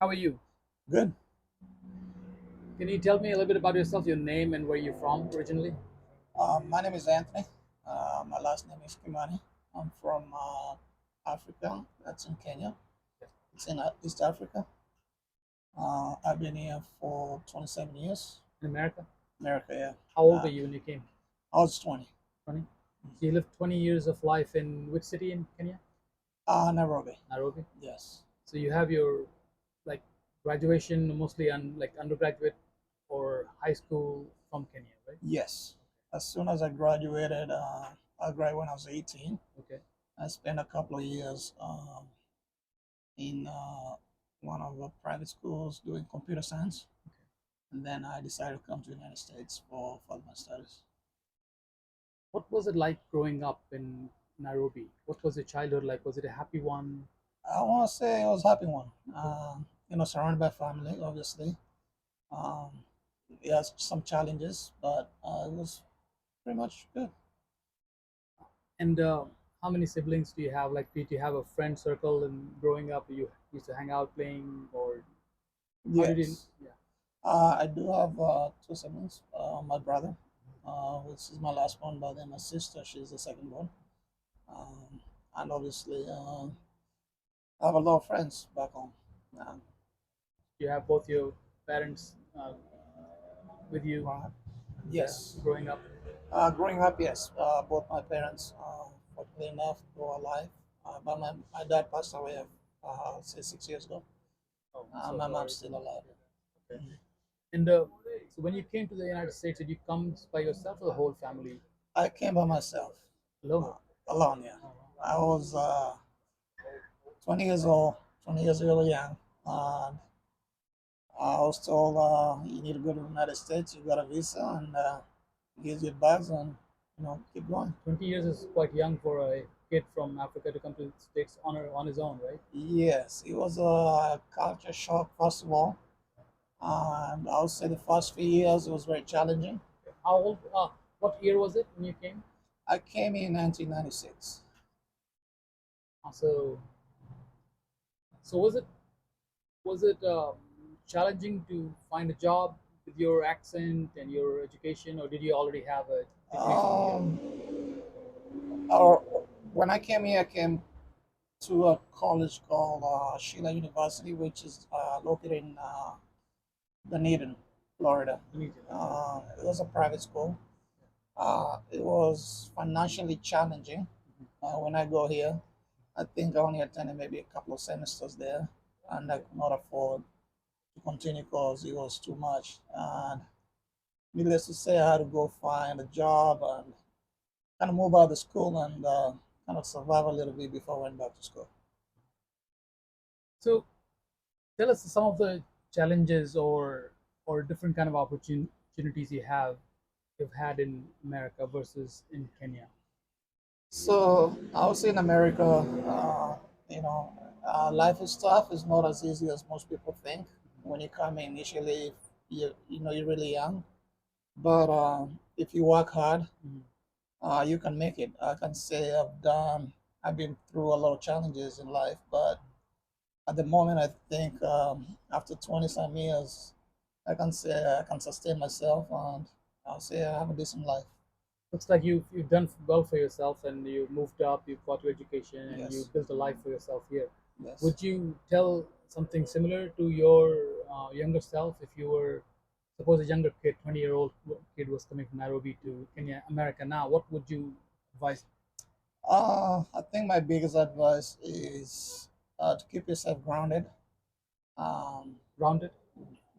How are you? Good. Can you tell me a little bit about yourself, your name, and where you're from originally? My name is Anthony. My last name is Kimani. I'm from Africa. That's in Kenya. It's in East Africa. I've been here for 27 years. In America? America, yeah. How old Uh, were you when you came? I was 20. 20? So you lived 20 years of life in which city in Kenya? Nairobi. Nairobi. Yes. So you have your like graduation mostly on like undergraduate or high school from Kenya, right? Yes. As soon as I graduated, I graduated when I was 18. Okay. I spent a couple of years in one of the private schools doing computer science. And then I decided to come to the United States for my studies. What was it like growing up in Nairobi? What was your childhood like? Was it a happy one? I want to say it was a happy one. Surrounded by family, obviously. Um, it has some challenges, but it was pretty much good. And how many siblings do you have? Like, did you have a friend circle and growing up? You used to hang out playing, or how did you? Yes. Yeah. I do have two siblings. My brother, which is my last one, but then my sister, she's the second one. Um, and obviously, I have a lot of friends back home. Um, You have both your parents with you, right. yeah, Yes. growing up. Growing up, yes, both my parents, fortunately enough, were alive. But my dad passed away, say 6 years ago. Oh, so My sorry. mom's still alive. Okay. And so when you came to the United States, did you come by yourself or the whole family I came by myself, alone? uh, alone. Yeah, I was 20 years old, 20 years really young. And I was told you need to go to the United States. You got a visa and gives you bags and keep going. 20 years is quite young for a kid from Africa to come to the States on his own, right? Yes, it was a culture shock first of all. And I would say the first few years it was very challenging. How old? What year was it when you came? I came in 1996. So was it challenging to find a job with your accent and your education, or did you already have a degree from here? Um, or when I came here, I came to a college called Sheila University, which is located in Dunedin, Florida. Immediately. It was a private school. It was financially challenging when I go here. I think I only attended maybe a couple of semesters there, and I could not afford to continue because it was too much. And needless to say, I had to go find a job and kind of move out of the school and kind of survive a little bit before I went back to school. So tell us some of the challenges or different kind of opportunities you've had in America versus in Kenya. So I would say in America, you know, life is tough. It's not as easy as most people think. When you come in initially, you're really young, but if you work hard, Mhm. you can make it. I can say I've been through a lot of challenges in life, but at the moment, I think after 20 some years, I can say I can sustain myself, and I'll say I have a decent life. Looks like you've done well for yourself and you moved up, you've got your education, and you Yes, built a life for yourself here. yes. Would you tell something similar to your younger self if you were, suppose a younger kid, 20-year-old kid was coming from Nairobi to Kenya, America now? What would you advise? I think my biggest advice is to keep yourself grounded. Um, Grounded,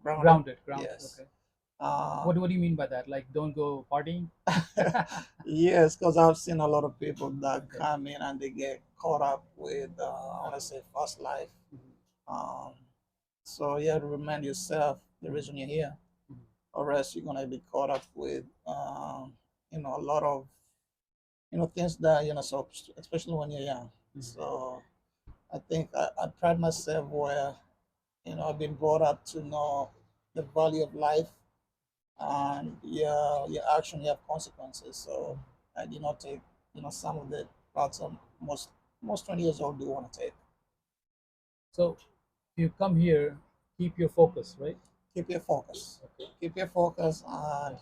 grounded. grounded. Yes. Okay. Uh, What do you mean by that? Like, don't go partying? yes, because I've seen a lot of people that Okay. come in and they get caught up with, I want to say, fast life. Mhm, Um, so you have to remind yourself the reason you're here, mhm, or else you're gonna be caught up with, a lot of, things that so especially when you're young. mhm. So I think I pride myself where, I've been brought up to know the value of life and your action, you have consequences. So I did not take, some of the parts of most 20 years old do want to take. So you come here. keep your focus, right? Keep your focus. Okay. Keep your focus and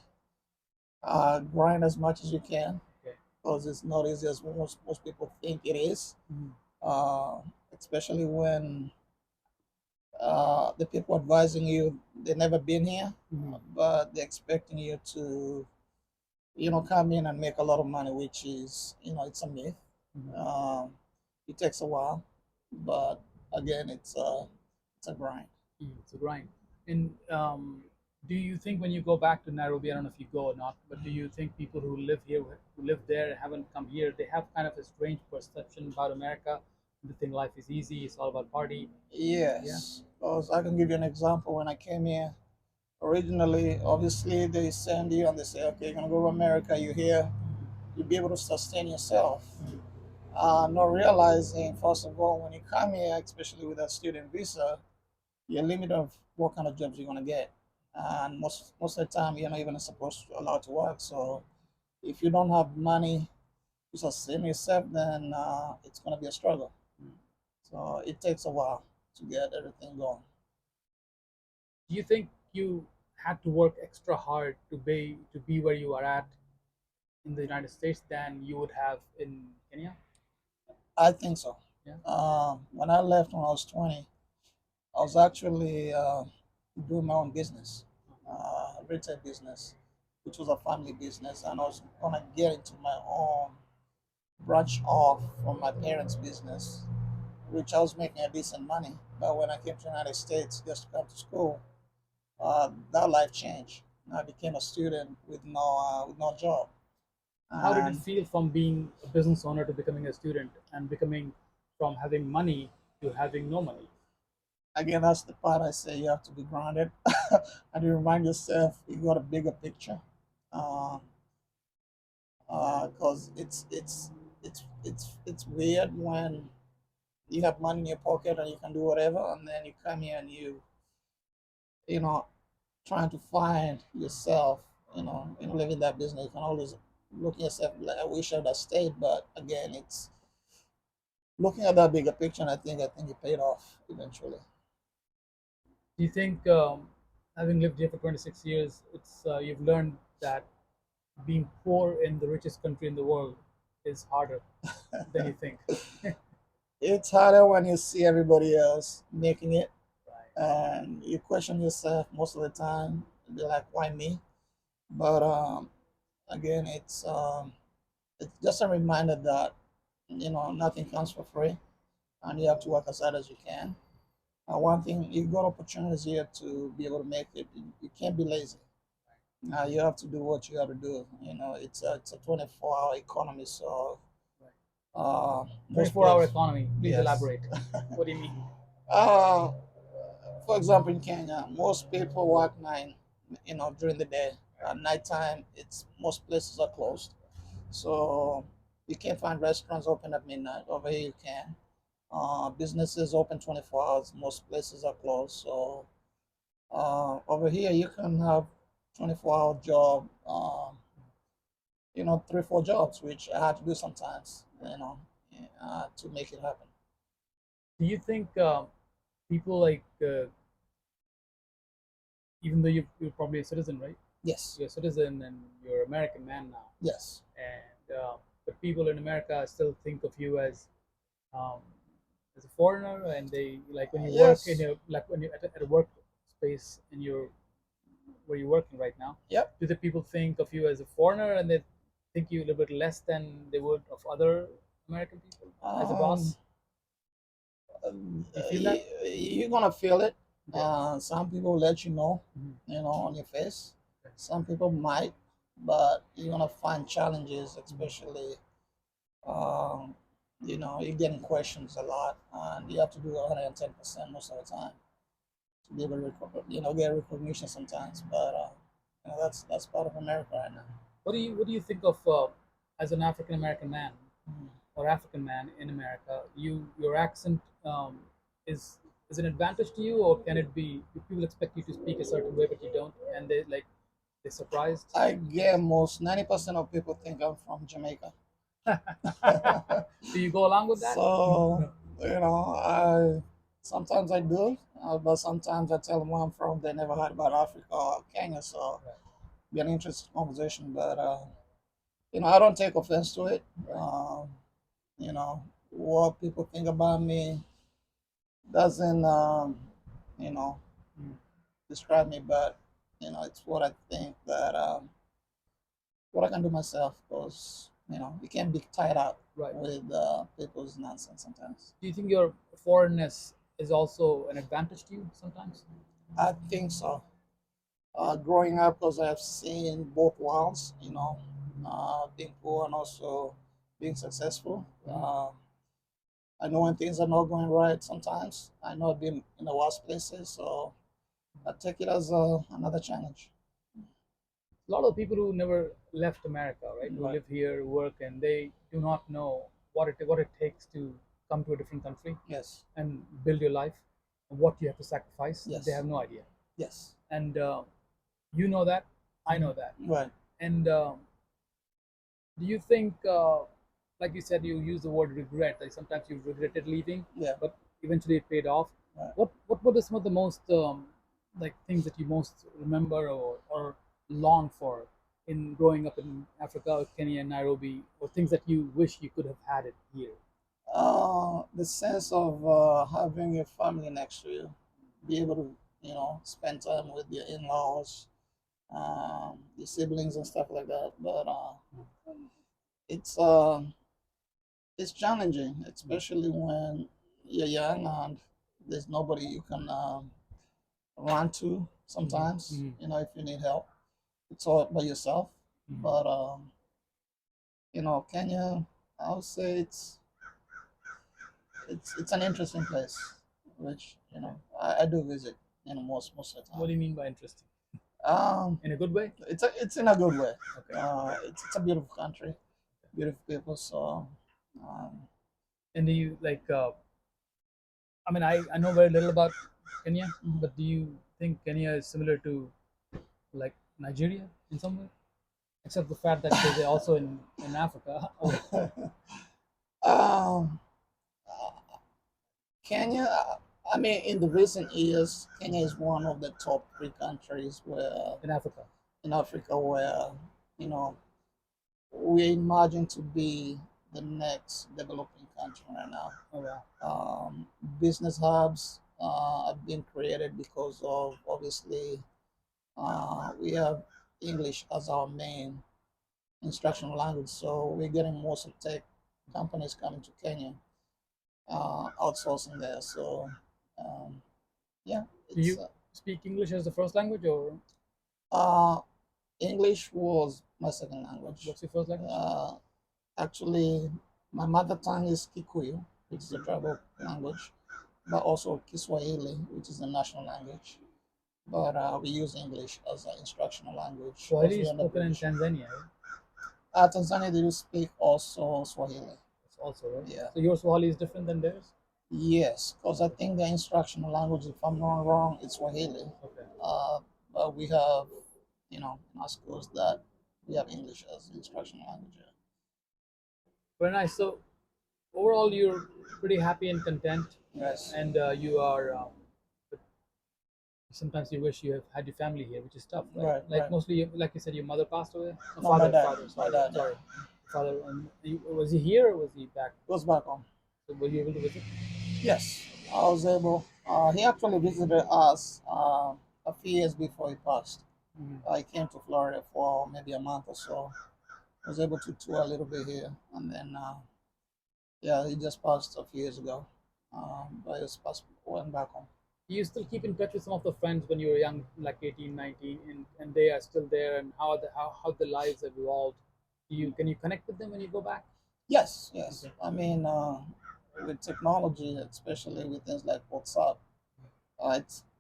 grind as much as you can, Okay. because it's not easy as most people think it is. Mhm. Uh, Especially when the people advising you, they've never been here, Mhm. but they're expecting you to, come in and make a lot of money, which is, it's a myth. Mhm. Um, it takes a while, but again, it's a grind. It's a grind. And do you think when you go back to Nairobi, I don't know if you go or not, but do you think people who live here, who live there, haven't come here, they have kind of a strange perception about America? They think life is easy, it's all about party. Yeah. Yes, because I can give you an example. When I came here originally, obviously they send you and they say, okay, you're gonna go to America. You're here, you'll be able to sustain yourself. Not realizing, first of all, when you come here, especially with a student visa, you're limited of what kind of jobs you're gonna get, and most of the time you're not even supposed to allowed to work. So if you don't have money to sustain yourself, then it's gonna be a struggle. So it takes a while to get everything going. Do you think you had to work extra hard to be where you are at in the United States than you would have in Kenya? I think so. Yeah. When I left when I was 20, I was actually doing my own business, retail business, which was a family business, and I was gonna get into my own branch off from my parents' business, which I was making a decent money. But when I came to the United States just to come to school, that life changed. I became a student with no job, How did it and feel from being a business owner to becoming a student and becoming from having money to having no money? again, that's the part I say you have to be grounded, and you remind yourself you got a bigger picture. Uh, because it's weird when you have money in your pocket and you can do whatever, and then you come here and you know trying to find yourself, living that business. You can always look at yourself like, I wish I'd have stayed, but again, it's looking at that bigger picture, and I think it paid off eventually. Do you think, having lived here for 26 years, it's you've learned that being poor in the richest country in the world is harder than you think? It's harder when you see everybody else making it, Right. and you question yourself most of the time. Be like, why me? But again, it's just a reminder that nothing comes for free, and you have to work as hard as you can. One thing, you got opportunities here to be able to make it. You can't be lazy. You have to do what you have to do. It's a 24-hour economy, so Right. most 24-hour places, economy. Please yes. elaborate. What do you mean? Uh, for example, in Kenya, most people work nine, during the day. At nighttime, it's most places are closed. So you can't find restaurants open at midnight. Over here, you can. Businesses open 24 hours. Most places are closed. So over here, you can have 24-hour job. 3, 4 jobs, which I had to do sometimes. To make it happen. Do you think people like, even though you're probably a citizen, right? Yes. You're a citizen and you're an American man now, Yes. and but people in America still think of you um, as a foreigner, and they like when you work in Yes. your like when you're at a workspace in your where you're working right now. Yep. Do the people think of you as a foreigner and they think you a little bit less than they would of other American people as a Um, boss? Do you feel that? you're gonna feel it. Okay. Some people let you know, Mhm. on your face. Okay. Some people might, but you're gonna find challenges, Mhm. especially, you're getting questions a lot, and you have to do 110% most of the time to be able to, get recognition sometimes. But that's part of America right now. What do you think of as an African American man Mm. or African man in America? Your accent is an advantage to you, or can it be? Do people expect you to speak a certain way, but you don't, and they're surprised? I get most 90% of people think I'm from Jamaica. Do you go along with that? So, Sometimes I do, but sometimes I tell them where I'm from. They never heard about Africa or Kenya, so Right. be an interesting conversation. But I don't take offense to it. You know, what people think about me doesn't, you know, Mm. describe me, but it's what I think that what I can do myself, because you can't be tied up Right. with people's nonsense sometimes. Do you think your foreignness is also an advantage to you sometimes? I think so. Growing up, because I've seen both worlds, being poor and also being successful. Mhm. I know when things are not going right sometimes. I know I've been in the worst places, so I take it as another challenge. A lot of people who never left America, right, who Right. live here, work, and they do not know what it takes to come to a different country Yes. and build your life, what you have to sacrifice. They Yes. have no idea, Yes. and you know that, I know that, Right. and do you think, like you said, you use the word regret? Like sometimes you regretted leaving, Yeah. but eventually it paid off. Right. What were some of the most like things that you most remember or long for in growing up in Africa, Kenya, and Nairobi, or things that you wish you could have had it here? The sense of having your family next to you, be able to, spend time with your in-laws, your siblings and stuff like that. But it's uh, it's challenging, especially when you're young and there's nobody you can run to. Sometimes, Mhm. if you need help, it's all by yourself. Mhm. But Kenya, I would say it's an interesting place, which I do visit, most of the What time. do you mean by interesting? Um, In a good way? it's in a good way. Okay. It's a beautiful country, beautiful people. So, um, And do you like? I mean, I know very little about Kenya, mhm. but do you think Kenya is similar to like Nigeria in some way? Except the fact that they're also in Africa. Oh, um, Kenya. I mean, in the recent years, Kenya is one of the top three countries where in Africa. in Africa where you know we imagine to be the next developing country right now. Oh wow. Business hubs have been created because of obviously we have English as our main instructional language, so we're getting most of tech companies coming to Kenya, outsourcing there. So um, yeah, Do it's you speak English as the first language, or uh, English was my second language. what's your first language? Uh, Actually, my mother tongue is Kikuyu, which is a tribal language, but also Kiswahili, which is the national language. But we use English as an instructional language because Swahili is we're under spoken in British. Tanzania, right? Tanzania, they do speak also Swahili. It's also right. Yeah. So your Swahili is different than theirs. Yes, because I think the instructional language, if I'm not wrong, it's Swahili. Okay. Uh, but we have, in our schools that we have English as instructional language. Very nice. So overall, you're pretty happy and content, Yes. and you are. But sometimes you wish you have had your family here, which is tough, right? Right, Like right. mostly, like you said, your mother passed away. No, No, my father, dad. father. My Sorry, dad. sorry, father. Was he here or was he back? Goes back home. So were you able to visit? Yes, I was able. He actually visited us a few years before he passed. Mhm. I came to Florida for maybe a month or so. I was able to tour a little bit here, and then yeah, he just passed a few years ago. But he was passed, went back home. Do you still keep in touch with some of the friends when you were young, like 18, 19, and they are still there, and how the lives have evolved? Can you connect with them when you go back? Yes, yes. Okay. I mean, with technology, especially with things like WhatsApp,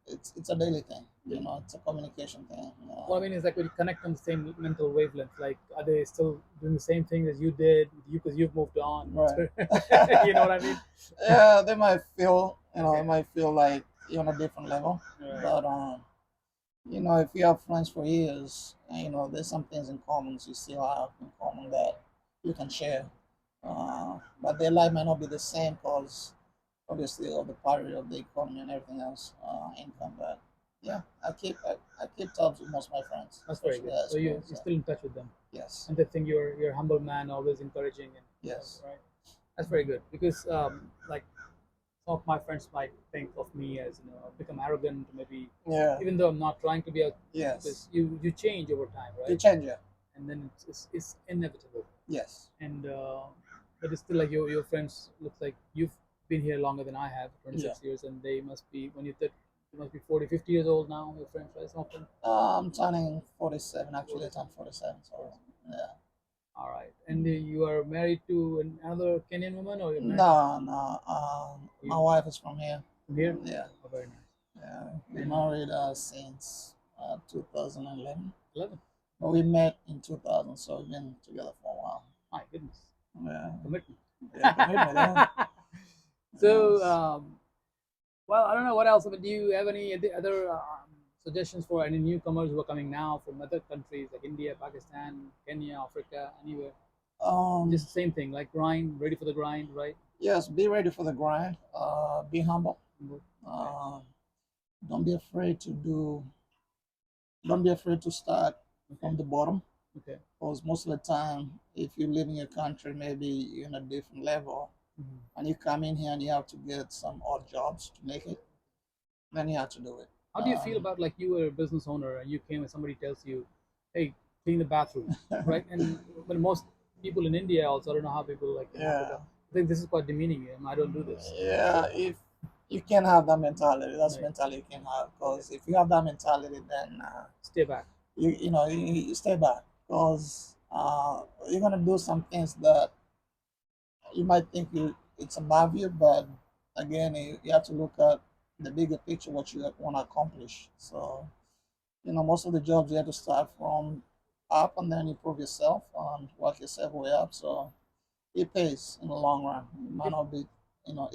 it's a daily thing. It's a communication thing. What I mean is like when you connect on the same mental wavelength, like are they still doing the same thing as you did with you because you've moved on? Right. You know what I mean? Yeah, they might feel, they Okay. might feel like you're on a different level, Right. but if you have friends for years, there's some things in common you still have in common that you can share. But their life might not be the same because obviously of the parity of the economy and everything else, income. But yeah, I keep tabs with most of my friends, That's very especially good. high So you school. you're So still in touch with them, yes, and they think you're a humble man, always encouraging, and yes, right. That's very good because like some of my friends might think of me as become arrogant, maybe yeah, even though I'm not trying to be a yes. because you change over time, You right? change it. And then it's inevitable. Yes. And but it's still like your friends looks like you've been here longer than I have, Yeah. 26 years, and they must be when you you must be 40, 50 years old now. Your friends, right? Some of them. I'm turning 47 actually. I 47. turned 47. So yeah. All right. And you are married to another Kenyan woman, or you're married No, no. My you wife is from here. from here? Yeah. Oh, very nice. Yeah. We And married since 2011. 11. But we met in 2000, so we've been together for a while. My goodness, Yeah. commitment. Yeah, commitment, yeah. So, Yes. well, I don't know what else, but do you have any other suggestions for any newcomers who are coming now from other countries like India, Pakistan, Kenya, Africa, anywhere? Um, Just the same thing, like grind, ready for the grind, right? yes, be ready for the grind. Be humble. Okay, Uh, don't be afraid to do. Don't be afraid to start okay, from the bottom. okay. Because most of the time, if you live in your country, maybe you're in a different level, Mhm. and you come in here and you have to get some odd jobs to make it, then you have to do it. How do you feel about like you were a business owner and you came and somebody tells you, "Hey, clean the bathroom," right? And but most people in India also, I don't know how people like in Yeah, Africa think this is quite demeaning. I don't do this. yeah. If you can have that mentality, that's Right. mentality you can have. Okay. Because if you have that mentality, then Stay back. you stay back. Because you're gonna do some things that you might think it's above you, but again, you have to look at the bigger picture, what you want to accomplish. So, most of the jobs you have to start from up and then improve yourself and work yourself way up. So it pays in the long run. It might If not be,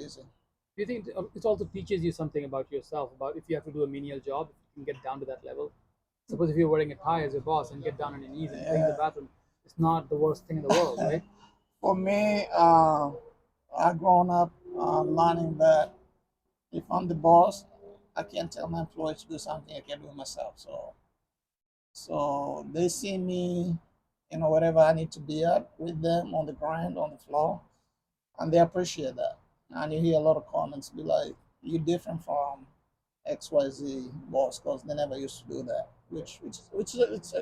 easy. Do you think it also teaches you something about yourself, about if you have to do a menial job, if you can get down to that level? Suppose if you're wearing a tie as your boss and get down on your knees and clean the Yeah. bathroom, it's not the worst thing in the world, right? For me, I grown up learning that if I'm the boss, I can't tell my employees to do something I can't do myself. So they see me, whatever I need to be at with them on the grind, on the floor, and they appreciate that. And you hear a lot of comments be like, "You're different from XYZ boss," because they never used to do that. Which is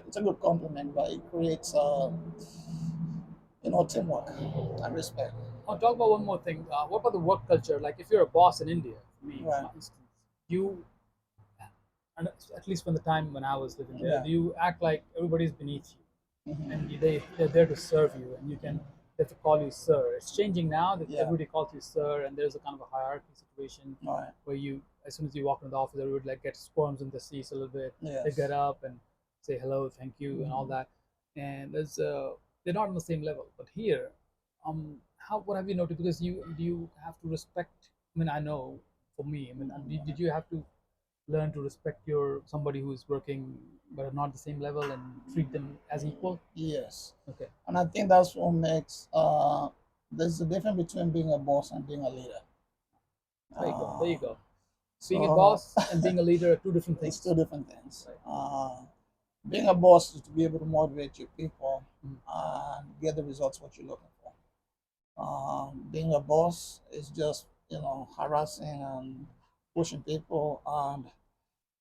it's a good compliment, but it creates teamwork and respect. I'll talk about one more thing. What about the work culture? Like if you're a boss in India, for me, Right. for instance, you, and at least from the time when I was living there, Yeah. you act like everybody's beneath you. And Hmm. they're there to serve you, and you can they have to call you sir. It's changing now that Yeah. everybody calls you sir, and there's a kind of a hierarchy situation Right. where you, as soon as you walk into the office, everybody like gets squirms in the seats a little bit. They Yes. get up and say hello, thank you, and all Hmm. that. And they're not on the same level. But here, how what have you noticed? Because you do you have to respect. I mean, I know for me. I mean, did you have to learn to respect your somebody who is working but not the same level and treat them as equal? Yes. Okay. And I think that's what makes there's a difference between being a boss and being a leader. There you go. There you Uh, go. Being a so boss and being a leader are two different it's things. two different things. Right. Being a boss is to be able to motivate your people Mhm. and get the results what you're looking for. Being a boss is just harassing and pushing people, and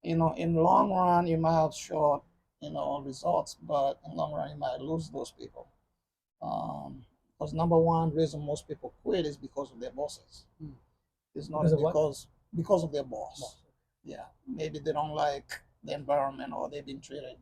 in the long run you might have short results, but in the long run you might lose those people. Because number one reason most people quit is because of their bosses. Mm. It's Because not of what? because of their boss. Boss. Yeah, maybe they don't like the environment or they've been treated.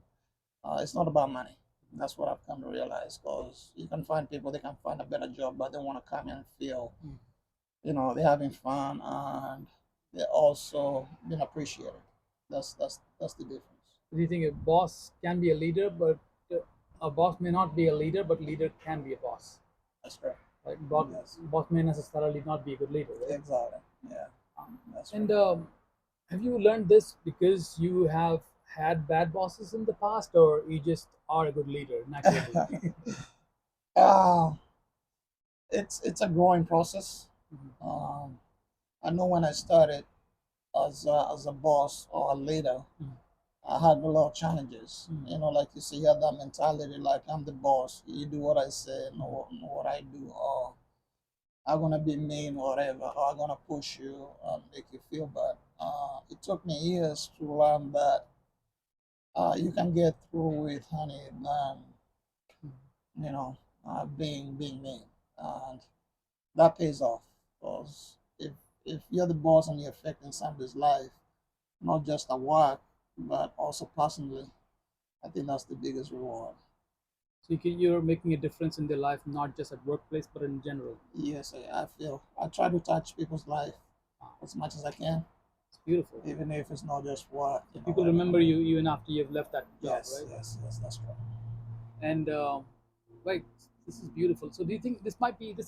It's not about money. That's what I've come to realize. Because you can find people, they can find a better job, but they want to come in and feel, Mm. they're having fun and they're also being appreciated. That's the difference. Do you think a boss can be a leader, but a boss may not be a leader, but leader can be a boss? That's right. Right? Yes. Boss may necessarily not be a good leader, right? Exactly. Yeah. That's And right. have you learned this because you have had bad bosses in the past, or you just are a good leader naturally? uh, it's a growing process. Mhm. Um, I know when I started as a boss or a leader, Mm. I had a lot of challenges. Mm. Like you see, you have that mentality, like I'm the boss. You do what I say, know what I do, or I'm gonna be mean, or whatever, or I'm gonna push you and make you feel bad. It took me years to learn that you can get through with honey than you know being mean, and that pays off. Because if you're the boss and you're affecting somebody's life, not just at work but also personally, I think that's the biggest reward. So you're making a difference in their life, not just at workplace, but in general. Yes, I feel I try to touch people's life Wow, as much as I can, it's beautiful. even if it's not just work. So people remember you even after you've left that job, Yes, right? yes, yes, that's right. And right, this is beautiful. So do you think this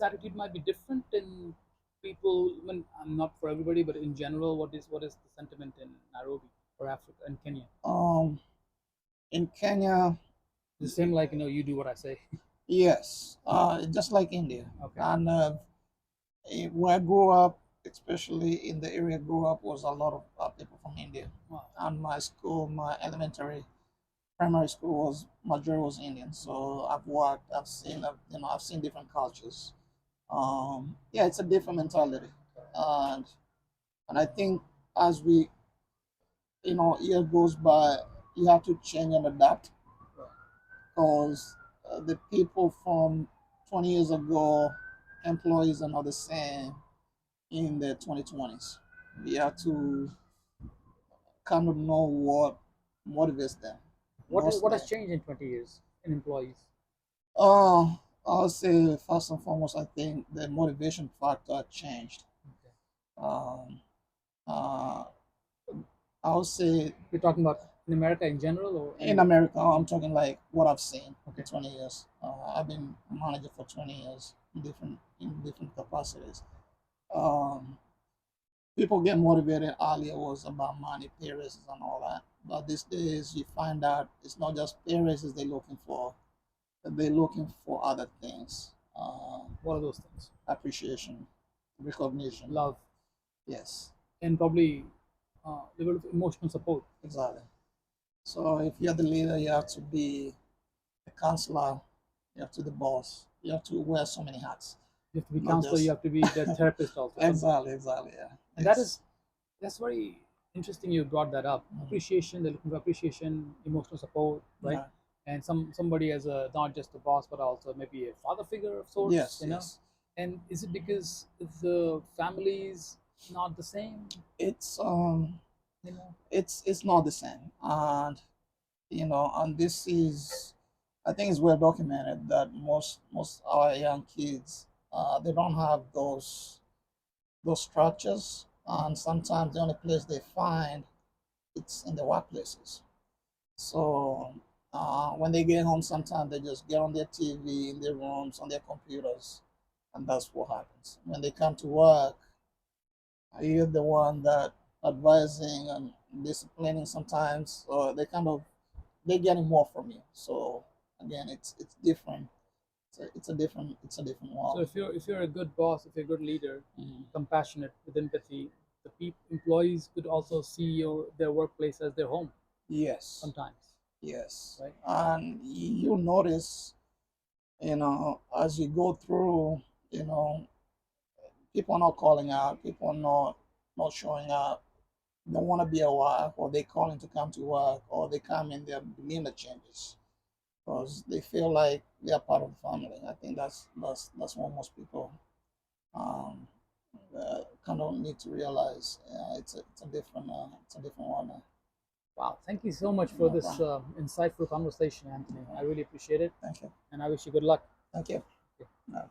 attitude might be different in people? I mean, not for everybody, but in general, what is the sentiment in Nairobi or Africa and Kenya? Um, in Kenya, The same, like, you do what I say. yes, just like India, Okay. and where I grew up, especially in the area I grew up, was a lot of people from India. Wow. And my school, my elementary, primary school was majority was Indian. So I've worked, I've seen different cultures. Yeah, it's a different mentality, and and I think as we, year goes by, you have to change and adapt because the people from 20 years ago, employees are not the same in the 2020s. We have to kind of know what motivates them What mostly. has changed in 20 years in employees? Uh, I'll say first and foremost, I think the motivation factor changed. Okay. Um, uh, I'll say We're talking about in America in general or in anywhere? America, I'm talking like what I've seen in Okay. 20 years. I've been a manager for 20 years in different capacities. Um, People get motivated earlier was about money, pay raises, and all that. But these days, you find out it's not just pay raises they're looking for; they're looking for other things. What are those things? Appreciation, recognition. Love Yes, and probably level of emotional support. exactly. So if you're the leader, you have to be the counselor, you have to be the boss, you have to wear so many hats, You have to be not counselor. You just have to be the therapist also sometimes. exactly, yeah. And that It's is that's very interesting. You brought that up. mhm. Appreciation. They're looking for appreciation, emotional support, right? Yeah. And somebody as a not just a boss, but also maybe a father figure of sorts. Yes, yes. And is it because the family's not the same? It's You know. it's not the same, and and this is, I think it's well documented that most our young kids, they don't have those structures, and sometimes the only place they find it's in the workplaces. So when they get home, sometimes they just get on their TV in their rooms on their computers, and that's what happens. When they come to work, you're the one that advising and disciplining sometimes, or they're getting more from you. So again, it's different. It's a different So world. if you're a good boss, if you're a good leader, Mhm. compassionate with empathy, the employees could also see their workplace as their home Yes, sometimes, yes, right? and you notice, as you go through, you know, people are not calling out, people are not showing up. They want to be at work, or they calling to come to work, or they come in, their demeanor changes because they feel like they are part of the family. I think that's what most people um, kind of need to realize. It's a different one. Wow, thank you so much for No this problem. insightful conversation, Anthony. I really appreciate it, Thank you. and I wish you good luck. Thank you. Okay. No.